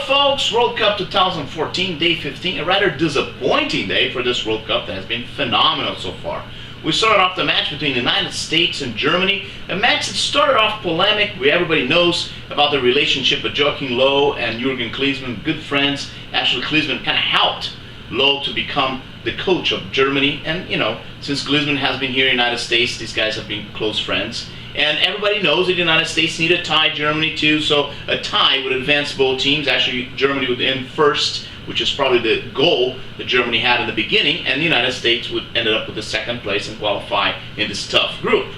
folks, World Cup 2014, day 15, a rather disappointing day for this World Cup that has been phenomenal so far. We started off the match between the United States and Germany, a match that started off polemic. Everybody knows about the relationship of Joachim Löw and Jürgen Klinsmann, good friends. Actually, Klinsmann kind of helped Löw to become the coach of Germany, and since Klinsmann has been here in the United States, these guys have been close friends. And everybody knows that the United States need a tie, Germany too, so a tie would advance both teams. Actually, Germany would end first, which is probably the goal that Germany had in the beginning, and the United States would end up with the second place and qualify in this tough group.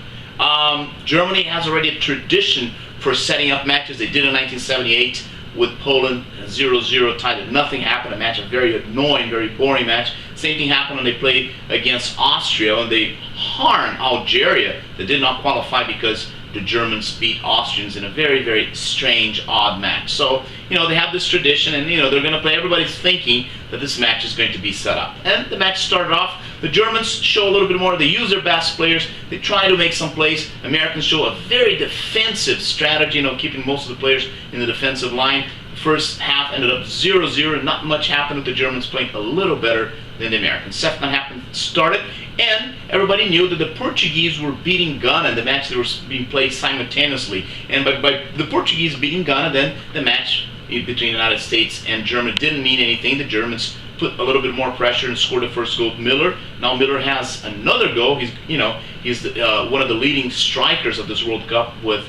Germany has already a tradition for setting up matches. They did in 1978 with Poland, 0-0 tied. Nothing happened. A match, a very annoying, very boring match. Same thing happened when they played against Austria, and they harmed Algeria. They did not qualify because the Germans beat Austrians in a very, very strange, odd match. So, they have this tradition, and, they're going to play. Everybody's thinking that this match is going to be set up. And the match started off. The Germans show a little bit more. They use their best players. They try to make some plays. Americans show a very defensive strategy, keeping most of the players in the defensive line. First half ended up 0-0. Not much happened with the Germans playing a little better than the Americans. Second half started, and everybody knew that the Portuguese were beating Ghana in the match that was being played simultaneously. And by the Portuguese beating Ghana, then the match between the United States and Germany didn't mean anything. The Germans put a little bit more pressure and scored the first goal. Miller. Now Miller has another goal. He's one of the leading strikers of this World Cup with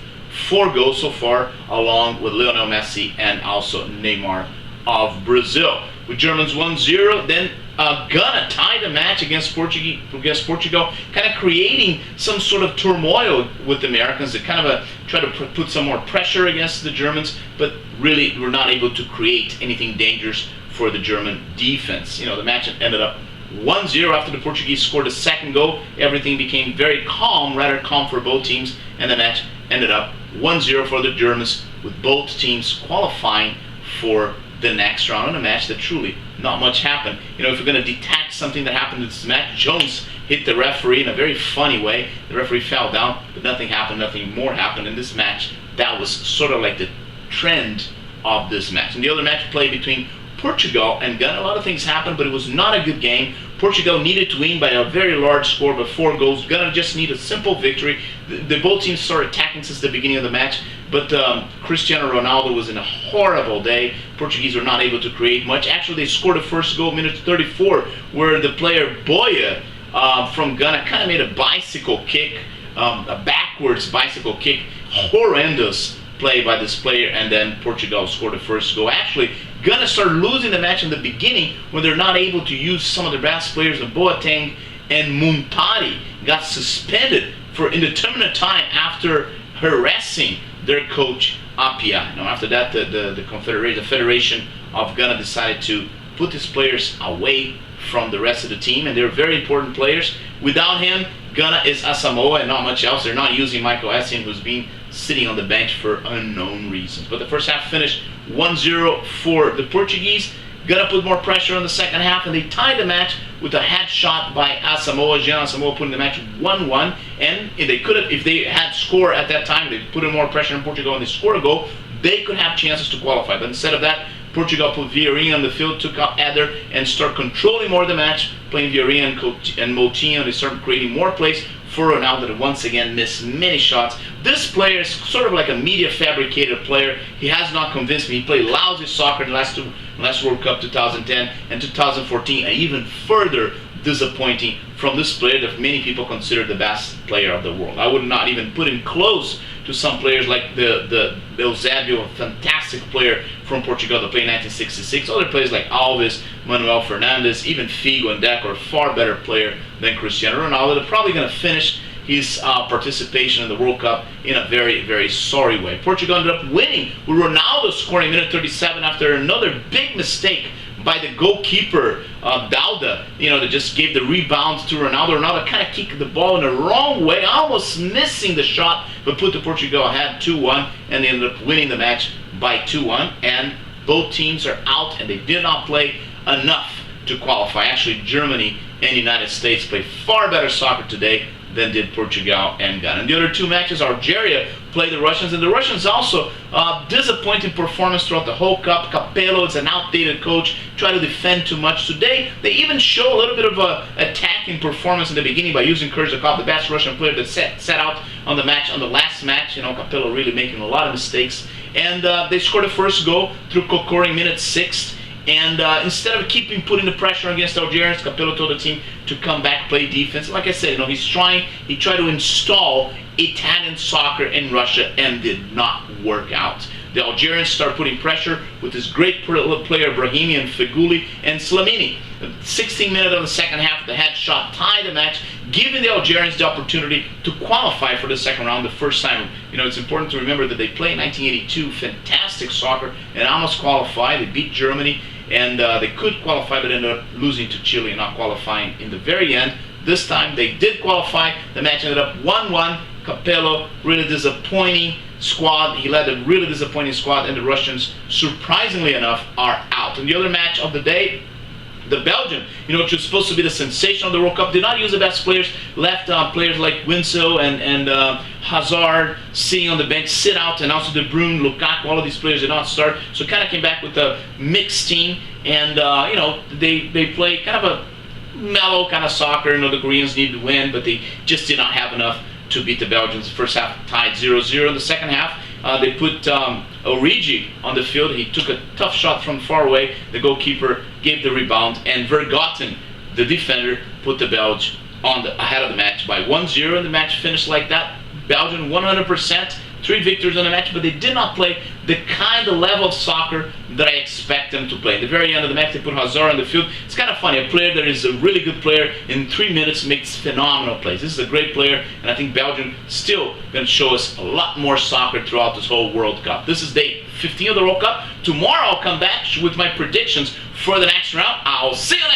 4 goals so far, along with Lionel Messi and also Neymar of Brazil. With Germans 1-0, then Ghana tied the match against Portugal, kind of creating some sort of turmoil with the Americans. They kind of try to put some more pressure against the Germans, but really were not able to create anything dangerous for the German defense. The match ended up 1-0 after the Portuguese scored a second goal. Everything became very calm, rather calm for both teams, and the match ended up 1-0 for the Germans, with both teams qualifying for the next round in a match that truly not much happened. If you're going to detach something that happened in this match, Jones hit the referee in a very funny way. The referee fell down, but nothing happened, nothing more happened in this match. That was sort of like the trend of this match. And the other match played between Portugal and Ghana. A lot of things happened, but it was not a good game. Portugal needed to win by a very large score, by 4 goals. Ghana just needed a simple victory. Both teams started attacking since the beginning of the match, but Cristiano Ronaldo was in a horrible day. Portuguese were not able to create much. Actually, they scored the first goal, minute 34, where the player Boya from Ghana kind of made a bicycle kick, a backwards bicycle kick. Horrendous play by this player, and then Portugal scored the first goal. Actually, Ghana started losing the match in the beginning when they're not able to use some of their best players. Boateng and Muntari got suspended for indeterminate time after harassing their coach Apia. After that, the Federation of Ghana decided to put these players away from the rest of the team, and they're very important players. Without him, Ghana is Asamoah and not much else. They're not using Michael Essien, who's been sitting on the bench for unknown reasons. But the first half finished 1-0 for the Portuguese. Ghana put more pressure on the second half, and they tied the match with a head shot by Asamoah. Jean Asamoah putting the match 1-1. And if they had scored at that time, they put in more pressure on Portugal and they scored a goal, they could have chances to qualify. But instead of that, Portugal put Vieirinha on the field, took out Eder, and started controlling more of the match, playing Vieirinha and Moutinho. They started creating more plays for Ronaldo, that once again missed many shots. This player is sort of like a media fabricated player. He has not convinced me. He played lousy soccer in the last World Cup 2010 and 2014, and even further disappointing from this player that many people consider the best player of the world. I would not even put him close to some players like the Eusébio, a fantastic player from Portugal that played in 1966. Other players like Alves, Manuel Fernandes, even Figo and Deco are far better player than Cristiano Ronaldo. They're probably going to finish his participation in the World Cup in a very, very sorry way. Portugal ended up winning with Ronaldo scoring minute 37 after another big mistake by the goalkeeper, Dauda, that just gave the rebound to Ronaldo. Ronaldo kind of kicked the ball in the wrong way, almost missing the shot, but put the Portugal ahead 2-1, and they ended up winning the match by 2-1. And both teams are out, and they did not play enough to qualify. Actually, Germany and the United States played far better soccer today than did Portugal and Ghana. And the other two matches, Algeria play the Russians. And the Russians also, disappointing performance throughout the whole Cup. Capello is an outdated coach, try to defend too much. Today, they even show a little bit of a attacking performance in the beginning by using Kurzakov, the best Russian player that set out on the last match. Capello really making a lot of mistakes. And they scored the first goal through Kokori, minute 6. And instead of putting the pressure against Algerians, Capello told the team to come back, play defense. Like I said, he tried to install Italian soccer in Russia and did not work out. The Algerians start putting pressure with this great player Brahimi and Feghouli and Slimani. 16 minutes of the second half, the head shot tied the match, giving the Algerians the opportunity to qualify for the second round the first time. It's important to remember that they played in 1982, fantastic soccer, and almost qualified. They beat Germany, and they could qualify, but ended up losing to Chile and not qualifying in the very end. This time they did qualify. The match ended up 1-1. Capello, really disappointing squad. He led a really disappointing squad, and the Russians, surprisingly enough, are out. And the other match of the day, the Belgium, which was supposed to be the sensation of the World Cup, did not use the best players. Left players like Winslow and Hazard sitting on the bench, sit out, and also De Bruyne, Lukaku, all of these players did not start. So kind of came back with a mixed team, and they play kind of a mellow kind of soccer. The Koreans needed to win, but they just did not have enough to beat the Belgians. The first half tied 0-0. In the second half, they put Origi on the field. He took a tough shot from far away. The goalkeeper gave the rebound, and Vergotten, the defender, put the Belgians ahead of the match by 1-0, and the match finished like that. Belgium 100%, 3 victories in the match, but they did not play the kind of level of soccer that I expect them to play. At the very end of the match, they put Hazard on the field. It's kind of funny. A player that is a really good player in 3 minutes makes phenomenal plays. This is a great player, and I think Belgium still going to show us a lot more soccer throughout this whole World Cup. This is day 15 of the World Cup. Tomorrow I'll come back with my predictions for the next round. I'll see you